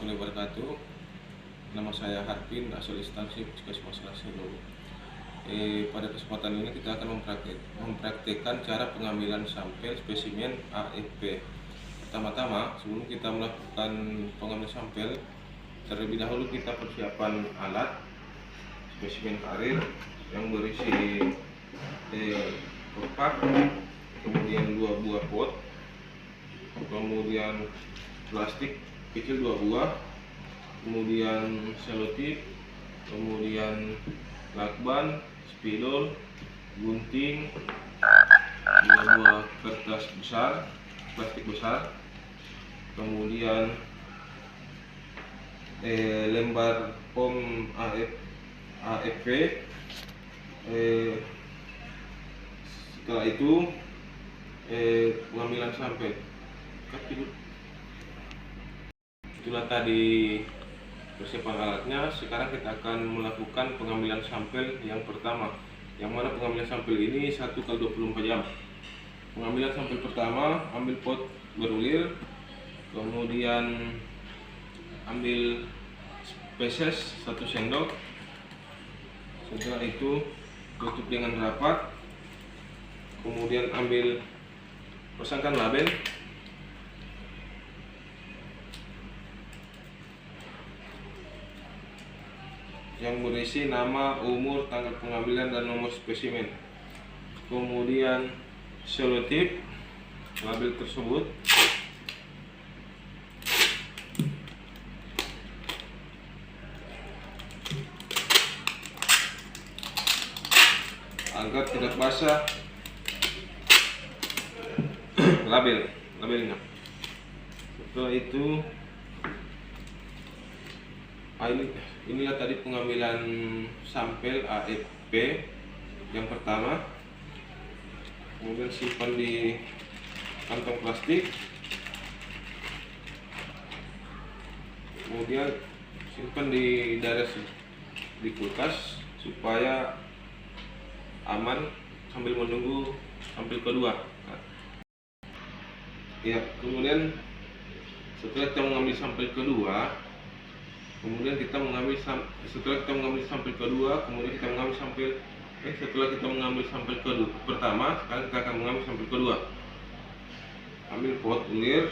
warahmatullahi wabarakatuh. Nama saya Harpin, asal instansi Puskesmas Laselo. Pada kesempatan ini kita akan mempraktekkan cara pengambilan sampel spesimen AFP. Pertama-tama, sebelum kita melakukan pengambilan sampel, terlebih dahulu kita persiapan alat spesimen karir yang berisi kotak, kemudian 2 buah pot, kemudian plastik kecil 2 buah, kemudian selotip, kemudian lakban, spidol, gunting, 2 buah kertas besar, plastik besar, kemudian lembar pom AFP. Setelah itu pengambilan sampel. Itulah tadi persiapan alatnya. Sekarang kita akan melakukan pengambilan sampel yang pertama, yang mana pengambilan sampel ini 1x24 jam. Pengambilan sampel pertama, ambil pot berulir, kemudian ambil spesies 1 sendok. Setelah itu tutup dengan rapat, kemudian pasangkan label. Yang berisi nama, umur, tanggal pengambilan, dan nomor spesimen. Kemudian selotip label tersebut. Agar tidak basah labelnya. Setelah itu inilah tadi pengambilan sampel AFP yang pertama. Kemudian simpan di kantong plastik, kemudian simpan di daerah di kulkas supaya aman sambil menunggu sampel kedua. Ya, kemudian setelah kita mengambil sampel kedua, kemudian kita mengambil sampel pertama, sekarang kita akan mengambil sampel kedua. Ambil pot ulir,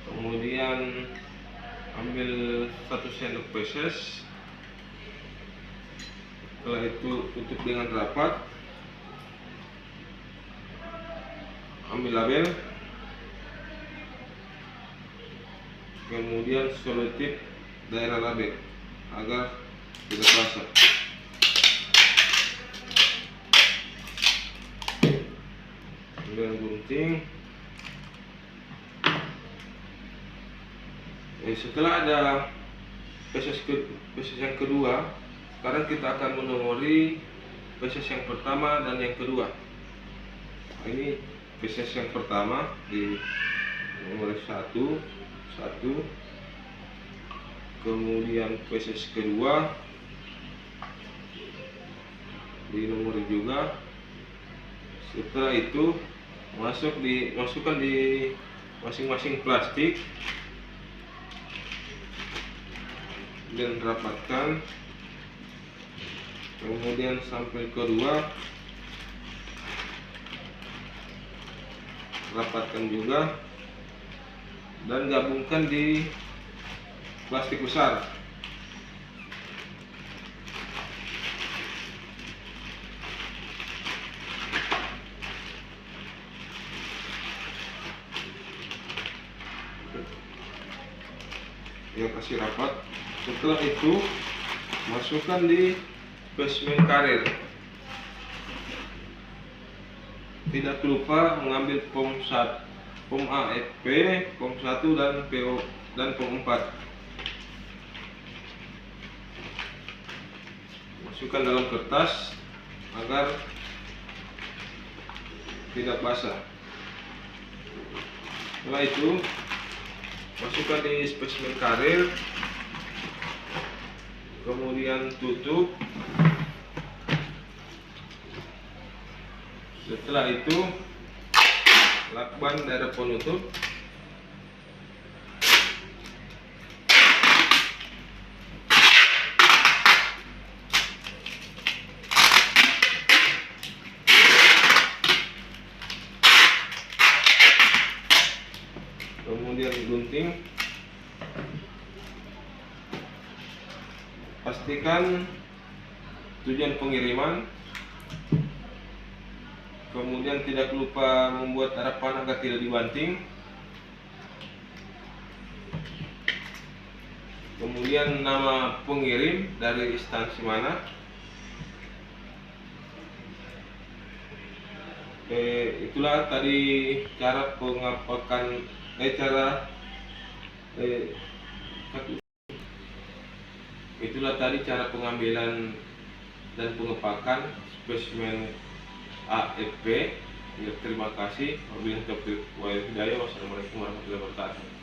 kemudian ambil 1 sendok feses. Setelah itu tutup dengan rapat, ambil label, kemudian selotip daerah label agar tidak basah. Kemudian gunting. Setelah ada feses yang kedua, sekarang kita akan menomori feses yang pertama dan yang kedua. Ini feses yang pertama di nomor 1, kemudian feses kedua di nomor juga. Setelah itu masukkan di masing-masing plastik dan rapatkan. Kemudian sampel kedua rapatkan juga dan gabungkan di plastik besar. Ya, kasih rapat. Setelah itu masukkan di spesimen karir. Tidak lupa mengambil pom AFP, pom 1 dan PO dan pom 4. Masukkan dalam kertas agar tidak basah. Setelah itu masukkan di spesimen karir, kemudian tutup. Setelah itu lakban daerah penutup, Pastikan tujuan pengiriman, kemudian tidak lupa membuat harapan agar tidak dibanting, kemudian nama pengirim dari instansi mana. Itulah tadi cara pengapakan itulah tadi cara pengambilan dan pengepakan spesimen AFP. Ya, terima kasih. Wabillahi taufiq wal hidayah. Wassalamualaikum warahmatullahi wabarakatuh.